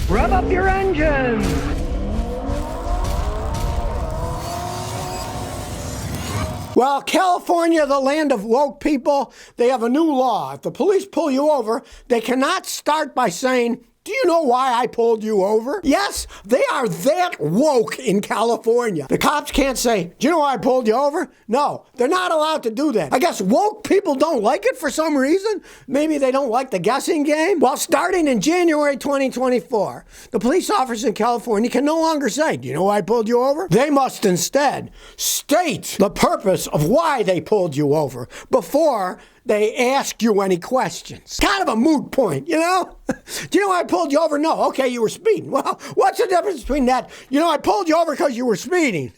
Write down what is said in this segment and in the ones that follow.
Rev up your engines! Well, California, the land of woke people, they have a new law. If the police pull you over, they cannot start by saying, "Do you know why I pulled you over?" Yes, they are that woke in California. The cops can't say, "Do you know why I pulled you over?" No, they're not allowed to do that. I guess woke people don't like it for some reason. Maybe they don't like the guessing game. Well, starting in January 2024, the police officers in California can no longer say, "Do you know why I pulled you over?" They must instead state the purpose of why they pulled you over before they ask you any questions. Kind of a moot point, you know? Do you know why I pulled you over? No. Okay, you were speeding. Well, what's the difference between that? You know, I pulled you over because you were speeding.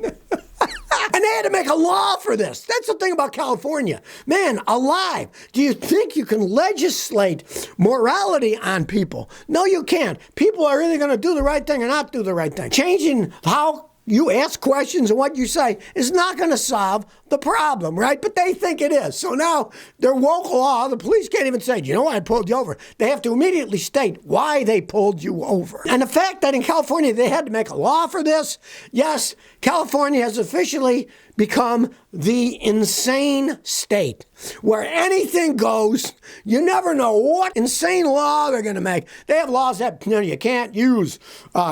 And they had to make a law for this. That's the thing about California. Man, alive. Do you think you can legislate morality on people? No, you can't. People are either going to do the right thing or not do the right thing. Changing how you ask questions and what you say is not going to solve the problem, right? But they think it is. So now their woke law, the police can't even say, "Do you know why I pulled you over?" They have to immediately state why they pulled you over. And the fact that in California they had to make a law for this, yes, California has officially become the insane state where anything goes. You never know what insane law they're going to make. They have laws that you can't use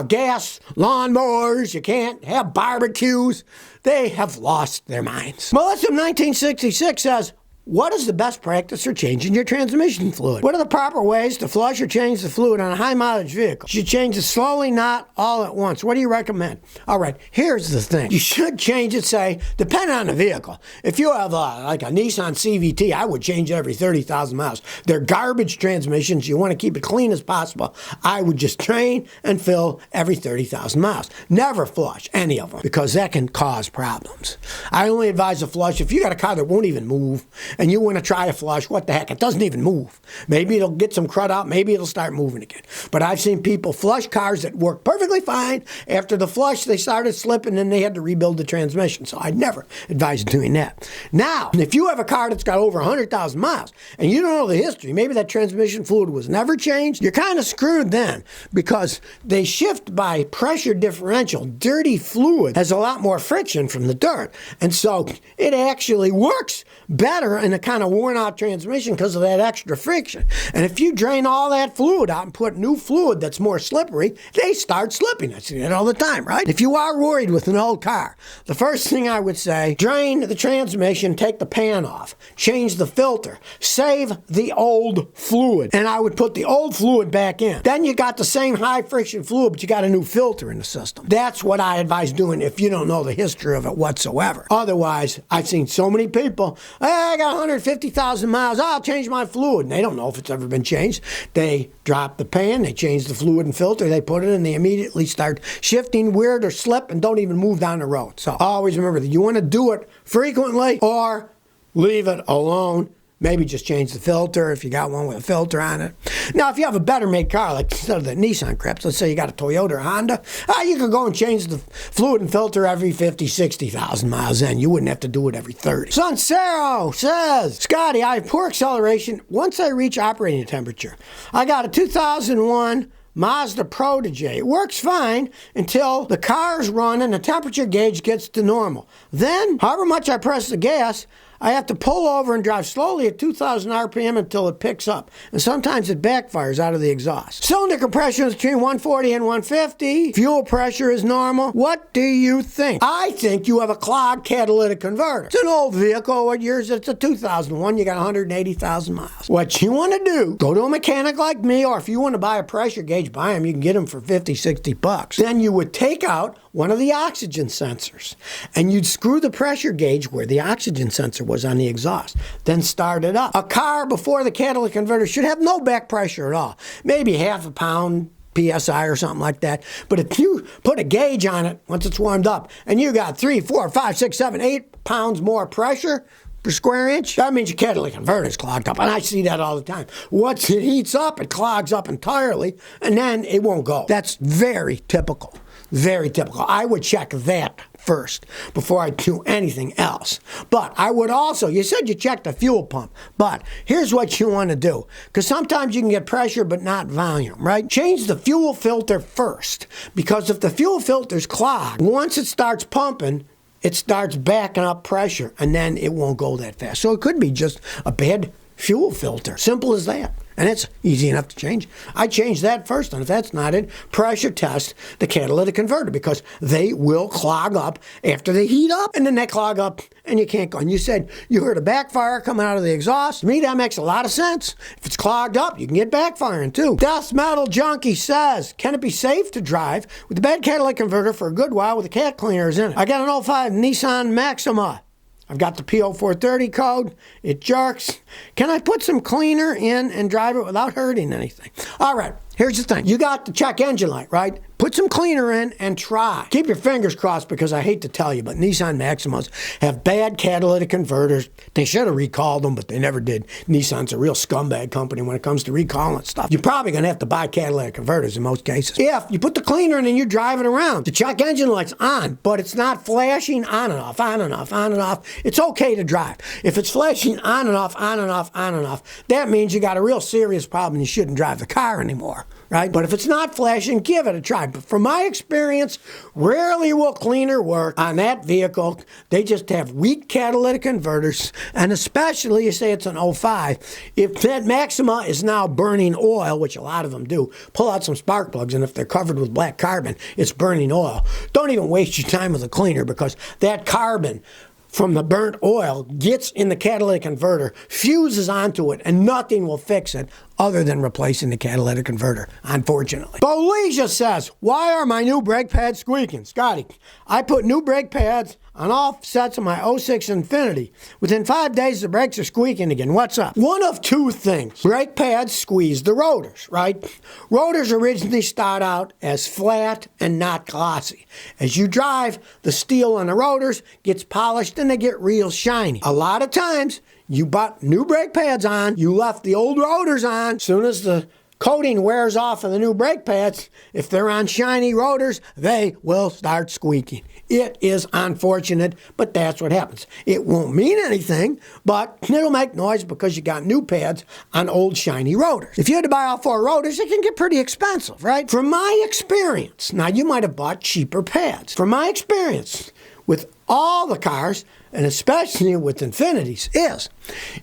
gas lawnmowers, you can't have barbecues. They have lost their minds. Melissa 1966 says, "What is the best practice for changing your transmission fluid? What are the proper ways to flush or change the fluid on a high-mileage vehicle? You should change it slowly, not all at once. What do you recommend?" All right, here's the thing. You should change it, say, depending on the vehicle. If you have like a Nissan CVT, I would change it every 30,000 miles. They're garbage transmissions. You want to keep it clean as possible. I would just drain and fill every 30,000 miles. Never flush any of them because that can cause problems. I only advise a flush if you got a car that won't even move and you want to try a flush. What the heck? It doesn't even move. Maybe it'll get some crud out. Maybe it'll start moving again. But I've seen people flush cars that work perfectly fine. After the flush, they started slipping and they had to rebuild the transmission. So I'd never advise doing that. Now, if you have a car that's got over 100,000 miles and you don't know the history, maybe that transmission fluid was never changed, you're kind of screwed then because they shift by pressure differential. Dirty fluid has a lot more friction from the dirt. And so it actually works better in a kind of worn-out transmission because of that extra friction. And if you drain all that fluid out and put new fluid that's more slippery, they start slipping. I see that all the time, right? If you are worried with an old car, the first thing I would say, drain the transmission, take the pan off, change the filter, save the old fluid, and I would put the old fluid back in. Then you got the same high-friction fluid, but you got a new filter in the system. That's what I advise doing if you don't know the history of it whatsoever. Otherwise, I've seen so many people, I got 150,000 miles, I'll change my fluid. And they don't know if it's ever been changed. They drop the pan, they change the fluid and filter, they put it in, they immediately start shifting weird or slip and don't even move down the road. So always remember that you want to do it frequently or leave it alone. Maybe just change the filter if you got one with a filter on it. Now, if you have a better made car, like instead of the Nissan crap, let's say you got a Toyota or Honda, you could go and change the fluid and filter every 50, 60,000 miles in. You wouldn't have to do it every 30. Suncero says, "Scotty, I have poor acceleration once I reach operating temperature. I got a 2001 Mazda Protege. It works fine until the car's running and the temperature gauge gets to normal. Then, however much I press the gas, I have to pull over and drive slowly at 2,000 RPM until it picks up. And sometimes it backfires out of the exhaust. Cylinder compression is between 140 and 150. Fuel pressure is normal. What do you think?" I think you have a clogged catalytic converter. It's an old vehicle. What years? It's a 2001. You got 180,000 miles. What you want to do, go to a mechanic like me, or if you want to buy a pressure gauge, buy them. You can get them for 50, 60 bucks. Then you would take out one of the oxygen sensors and you'd screw the pressure gauge where the oxygen sensor was on the exhaust. Then start it up. A car before the catalytic converter should have no back pressure at all. Maybe half a pound PSI or something like that. But if you put a gauge on it once it's warmed up and you got 3, 4, 5, 6, 7, 8 pounds more pressure per square inch, that means your catalytic converter is clogged up. And I see that all the time. Once it heats up, it clogs up entirely and then it won't go. That's very typical. Very typical. I would check that first before I do anything else. But I would also, you said you checked the fuel pump, but here's what you want to do. Because sometimes you can get pressure but not volume, right? Change the fuel filter first. Because if the fuel filter's clogged, once it starts pumping, it starts backing up pressure, and then it won't go that fast. So it could be just a bad fuel filter. Simple as that. And it's easy enough to change. I changed that first, and if that's not it, pressure test the catalytic converter, because they will clog up after they heat up, and then they clog up, and you can't go. And you said you heard a backfire coming out of the exhaust. To me, that makes a lot of sense. If it's clogged up, you can get backfiring too. Death Metal Junkie says, can it be safe to drive with the bad catalytic converter for a good while with the cat cleaners in it? I got an '05 Nissan Maxima. I've got the P0430 code. It jerks. Can I put some cleaner in and drive it without hurting anything? All right, here's the thing. You got the check engine light, right? Put some cleaner in and try. Keep your fingers crossed, because I hate to tell you, but Nissan Maximas have bad catalytic converters. They should have recalled them, but they never did. Nissan's a real scumbag company when it comes to recalling stuff. You're probably going to have to buy catalytic converters in most cases. If you put the cleaner in and you're driving around, the check engine light's on, but it's not flashing on and off, on and off, on and off, it's okay to drive. If it's flashing on and off, on and off, on and off, that means you got a real serious problem. You shouldn't drive the car anymore, right? But if it's not flashing, give it a try. But from my experience, rarely will cleaner work on that vehicle. They just have weak catalytic converters, and especially, you say it's an '05, if that Maxima is now burning oil, which a lot of them do, pull out some spark plugs, and if they're covered with black carbon, it's burning oil. Don't even waste your time with a cleaner, because that carbon from the burnt oil gets in the catalytic converter, fuses onto it, and nothing will fix it other than replacing the catalytic converter, unfortunately. Bolesia says, why are my new brake pads squeaking? Scotty, I put new brake pads on all sets of my '06 Infiniti. Within 5 days, the brakes are squeaking again. What's up? One of two things. Brake pads squeeze the rotors, right? Rotors originally start out as flat and not glossy. As you drive, the steel on the rotors gets polished and they get real shiny. A lot of times, you bought new brake pads on, you left the old rotors on. As soon as the coating wears off of the new brake pads, if they're on shiny rotors, they will start squeaking. It is unfortunate, but that's what happens. It won't mean anything, but it'll make noise because you got new pads on old shiny rotors. If you had to buy all four rotors, it can get pretty expensive, right? From my experience, now you might have bought cheaper pads. From my experience with all the cars, and especially with Infinitis, is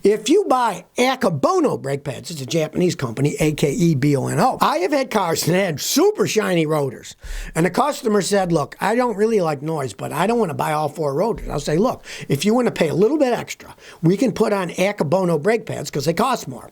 if you buy Akebono brake pads, it's a Japanese company, Akebono. I have had cars that had super shiny rotors, and the customer said, look, I don't really like noise, but I don't want to buy all four rotors. I'll say, look, if you want to pay a little bit extra, we can put on Akebono brake pads because they cost more,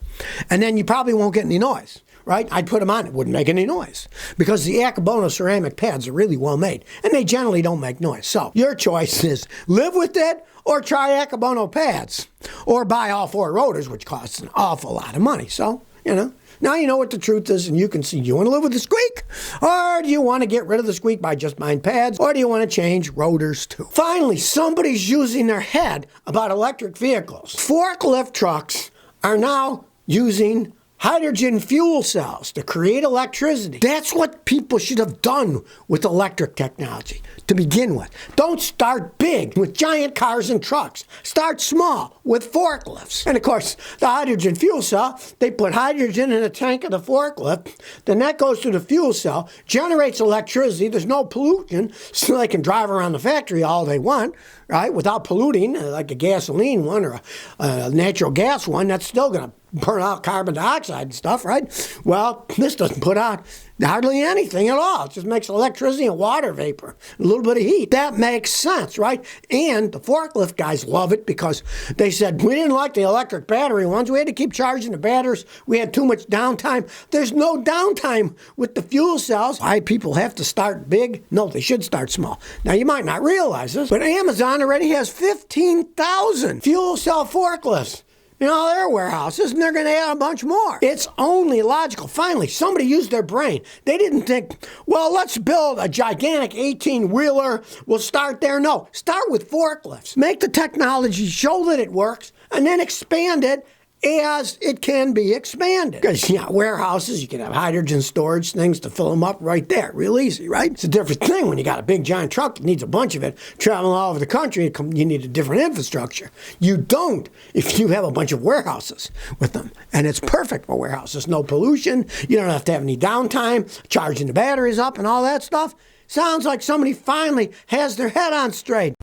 and then you probably won't get any noise. Right? I'd put them on. It wouldn't make any noise because the Akebono ceramic pads are really well made and they generally don't make noise. So your choice is live with it or try Akebono pads or buy all four rotors, which costs an awful lot of money. So, now you know what the truth is and you can see, do you want to live with the squeak or do you want to get rid of the squeak by just buying pads or do you want to change rotors too? Finally, somebody's using their head about electric vehicles. Forklift trucks are now using hydrogen fuel cells to create electricity. That's what people should have done with electric technology to begin with. Don't start big with giant cars and trucks. Start small with forklifts. And of course, the hydrogen fuel cell, they put hydrogen in a tank of the forklift, then that goes to the fuel cell, generates electricity, there's no pollution, so they can drive around the factory all they want, right, without polluting, like a gasoline one or a natural gas one, that's still going to burn out carbon dioxide and stuff, right? Well, this doesn't put out hardly anything at all. It just makes electricity and water vapor, a little bit of heat. That makes sense, right? And the forklift guys love it because they said, we didn't like the electric battery ones. We had to keep charging the batteries. We had too much downtime. There's no downtime with the fuel cells. Why people have to start big? No, they should start small. Now, you might not realize this, but Amazon already has 15,000 fuel cell forklifts in all their warehouses, and they're going to add a bunch more. It's only logical. Finally, somebody used their brain. They didn't think, well, let's build a gigantic 18-wheeler. We'll start there. No, start with forklifts. Make the technology, show that it works, and then expand it as it can be expanded. Because, warehouses, you can have hydrogen storage things to fill them up right there. Real easy, right? It's a different thing when you got a big giant truck that needs a bunch of it traveling all over the country. You need a different infrastructure. You don't if you have a bunch of warehouses with them. And it's perfect for warehouses. No pollution. You don't have to have any downtime, charging the batteries up and all that stuff. Sounds like somebody finally has their head on straight.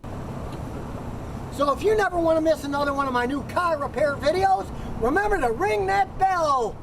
So if you never want to miss another one of my new car repair videos, remember to ring that bell.